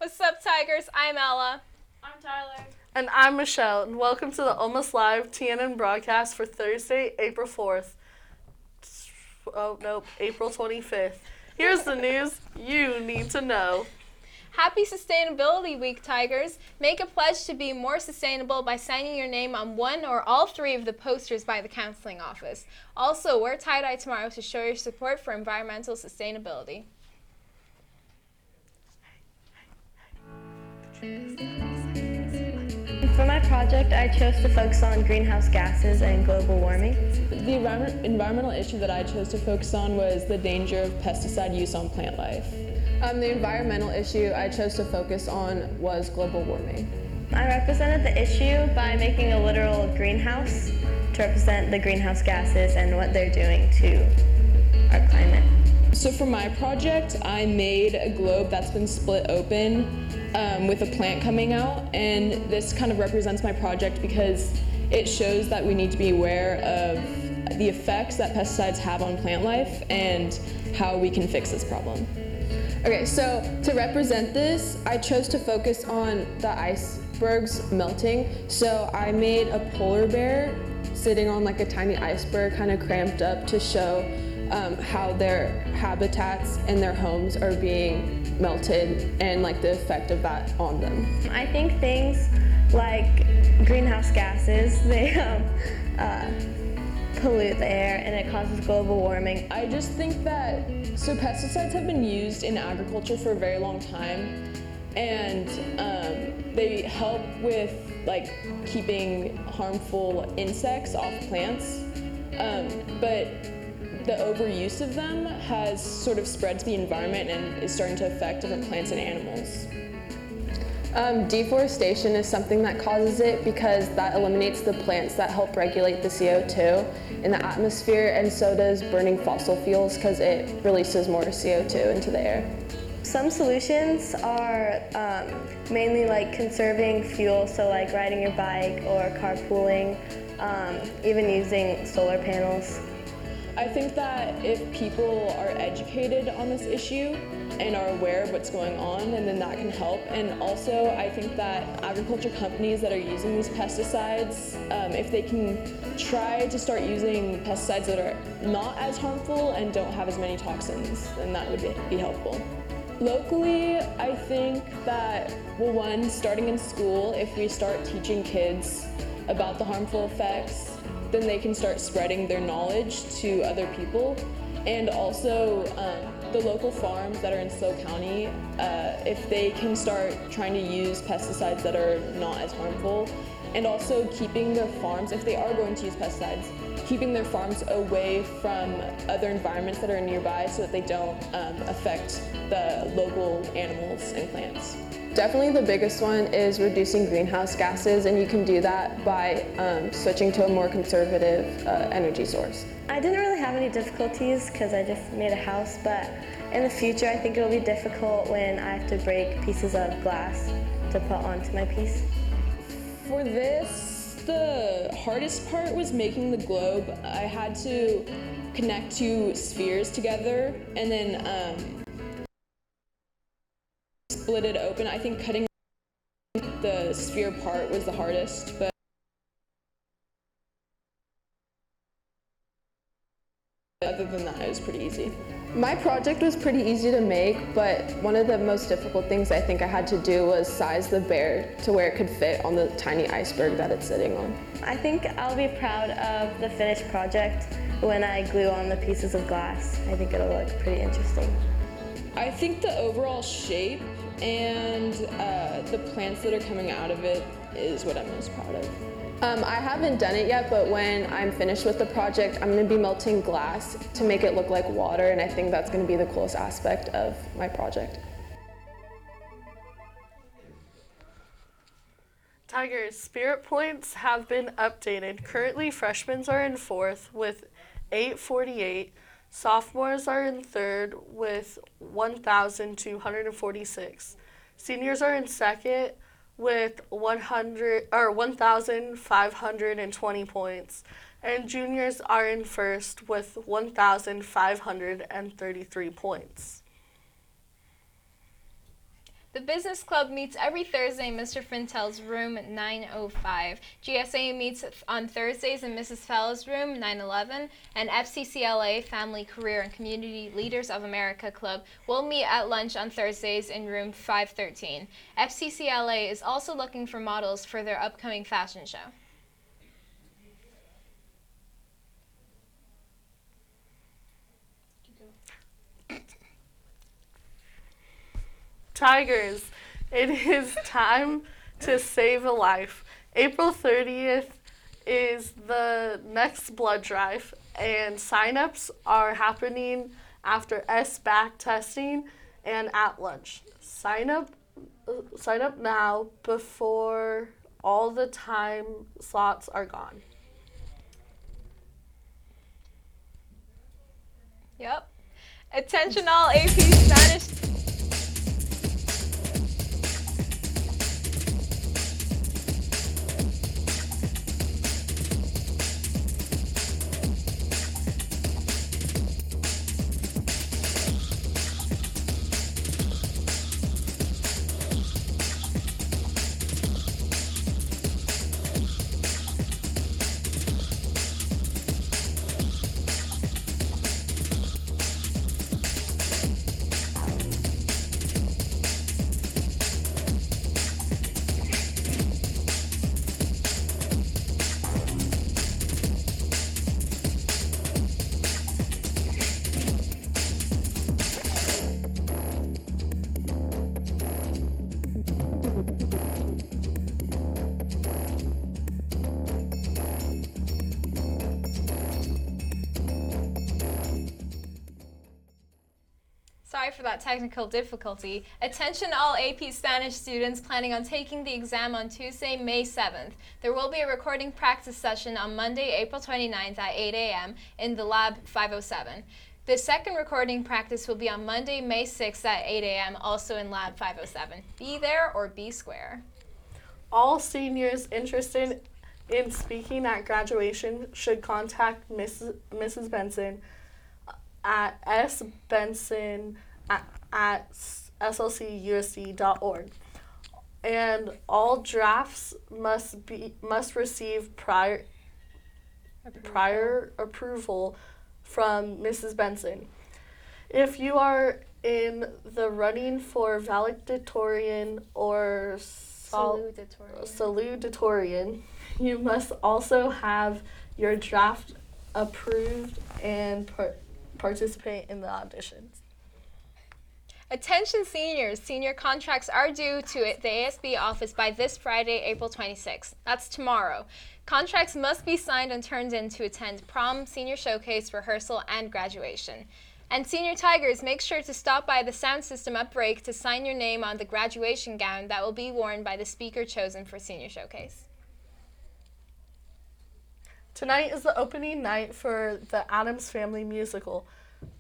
What's up, Tigers? I'm Ella. I'm Tyler. And I'm Michelle, and welcome to the Almost Live TNN broadcast for Thursday, April 4th. Oh, nope, April 25th. Here's the news you need to know. Happy Sustainability Week, Tigers. Make a pledge to be more sustainable by signing your name on one or all three of the posters by the counseling office. Also, wear tie-dye tomorrow to show your support for environmental sustainability. For my project, I chose to focus on greenhouse gases and global warming. The environmental issue that I chose to focus on was the danger of pesticide use on plant life. The environmental issue I chose to focus on was global warming. I represented the issue by making a literal greenhouse to represent the greenhouse gases and what they're doing to our climate. So for my project, I made a globe that's been split open with a plant coming out, and this kind of represents my project because it shows that we need to be aware of the effects that pesticides have on plant life and how we can fix this problem. Okay, so to represent this, I chose to focus on the icebergs melting. So I made a polar bear sitting on like a tiny iceberg, kind of cramped up, to show how their habitats and their homes are being melted and like the effect of that on them. I think things like greenhouse gases, they pollute the air and it causes global warming. I just think that, so pesticides have been used in agriculture for a very long time, and they help with like keeping harmful insects off plants, but the overuse of them has sort of spread to the environment and is starting to affect different plants and animals. Deforestation is something that causes it because that eliminates the plants that help regulate the CO2 in the atmosphere, and so does burning fossil fuels because it releases more CO2 into the air. Some solutions are mainly like conserving fuel, so like riding your bike or carpooling, even using solar panels. I think that if people are educated on this issue and are aware of what's going on, and then that can help. And also, I think that agriculture companies that are using these pesticides, if they can try to start using pesticides that are not as harmful and don't have as many toxins, then that would be helpful. Locally, I think that, well, one, starting in school, if we start teaching kids about the harmful effects, then they can start spreading their knowledge to other people. And also, the local farms that are in SLO County, if they can start trying to use pesticides that are not as harmful, and also keeping their farms, if they are going to use pesticides, keeping their farms away from other environments that are nearby so that they don't affect the local animals and plants. Definitely the biggest one is reducing greenhouse gases, and you can do that by switching to a more conservative energy source. I didn't really have any difficulties because I just made a house, but in the future I think it'll be difficult when I have to break pieces of glass to put onto my piece. For this, the hardest part was making the globe. I had to connect two spheres together and then split it open. I think cutting the sphere apart was the hardest, but other than that, it was pretty easy. My project was pretty easy to make, but one of the most difficult things I think I had to do was size the bear to where it could fit on the tiny iceberg that it's sitting on. I think I'll be proud of the finished project when I glue on the pieces of glass. I think it'll look pretty interesting. I think the overall shape and the plants that are coming out of it is what I'm most proud of. I haven't done it yet, but when I'm finished with the project, I'm going to be melting glass to make it look like water, and I think that's going to be the coolest aspect of my project. Tigers, spirit points have been updated. Currently, freshmen are in 4th with 848. Sophomores are in 3rd with 1,246. Seniors are in 2nd with 1,520 points. And juniors are in 1st with 1,533 points. The Business Club meets every Thursday in Mr. Fintel's room 905. GSA meets on Thursdays in Mrs. Fella's room 911. And FCCLA, Family, Career, and Community Leaders of America Club, will meet at lunch on Thursdays in room 513. FCCLA is also looking for models for their upcoming fashion show. Tigers, it is time to save a life. April 30th is the next blood drive, and signups are happening after SBAC testing and at lunch. Sign up now before all the time slots are gone. Yep. Attention all AP Spanish. Sorry for that technical difficulty. Attention all AP Spanish students planning on taking the exam on Tuesday, May 7th. There will be a recording practice session on Monday, April 29th at 8 a.m. in the Lab 507. The second recording practice will be on Monday, May 6th at 8 a.m. also in Lab 507. Be there or be square. All seniors interested in speaking at graduation should contact Mrs. Benson at sbenson@slcusd.org. And all drafts must receive prior approval from Mrs. Benson. If you are in the running for valedictorian or salutatorian, you must also have your draft approved and participate in the auditions. Attention seniors, senior contracts are due to the ASB office by this Friday, April 26th. That's tomorrow. Contracts must be signed and turned in to attend prom, senior showcase, rehearsal, and graduation. And senior Tigers, make sure to stop by the sound system at break to sign your name on the graduation gown that will be worn by the speaker chosen for senior showcase. Tonight is the opening night for the Addams Family musical.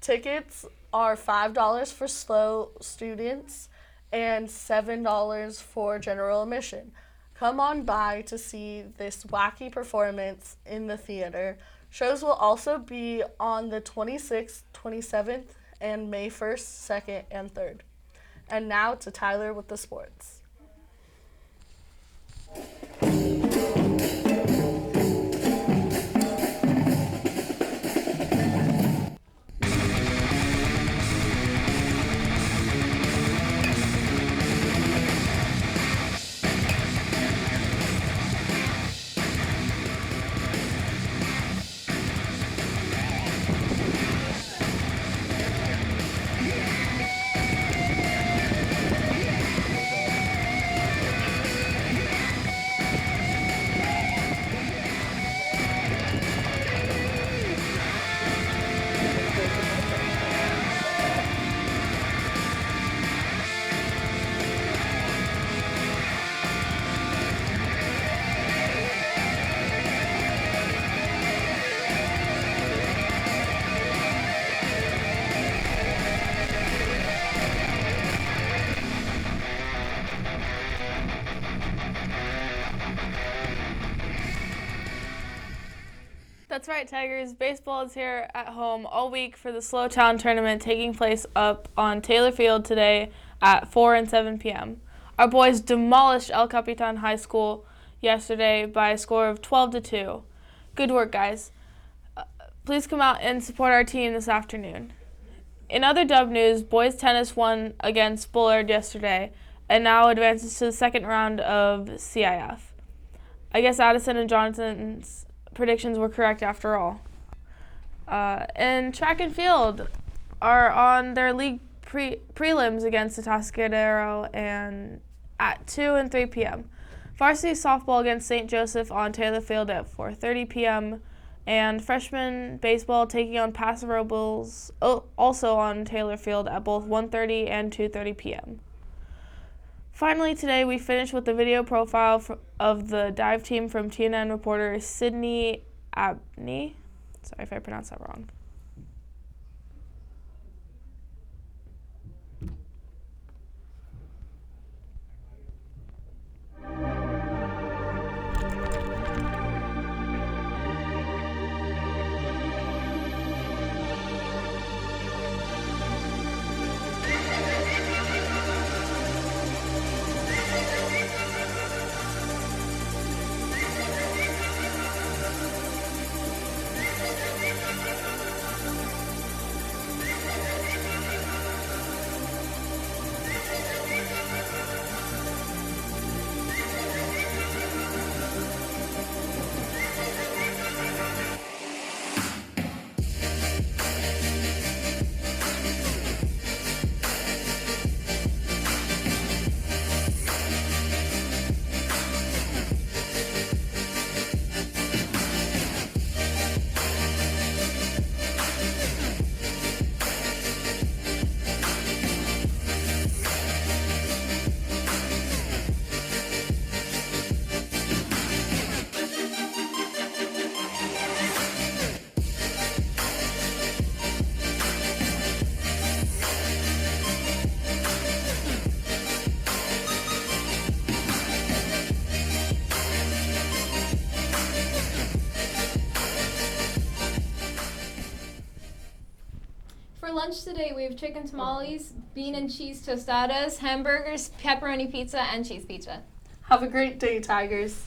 Tickets are $5 for slow students and $7 for general admission. Come on by to see this wacky performance in the theater. Shows will also be on the 26th, 27th, and May 1st, 2nd, and 3rd. And now to Tyler with the sports. That's right, Tigers. Baseball is here at home all week for the Slowtown tournament taking place up on Taylor Field today at 4 and 7 p.m. Our boys demolished El Capitan High School yesterday by a score of 12-2. Good work, guys. Please come out and support our team this afternoon. In other Dub news, boys tennis won against Bullard yesterday and now advances to the second round of CIF. I guess Addison and Jonathan's predictions were correct after all. And track and field are on their league prelims against Atascadero and at 2 and 3 p.m. Varsity softball against St. Joseph on Taylor Field at 4:30 p.m. and freshman baseball taking on Paso Robles also on Taylor Field at both 1:30 and 2:30 p.m. Finally, today we finished with the video profile of the dive team from TNN reporter Sydney Abney. Sorry if I pronounced that wrong. For lunch today, we have chicken tamales, bean and cheese tostadas, hamburgers, pepperoni pizza, and cheese pizza. Have a great day, Tigers.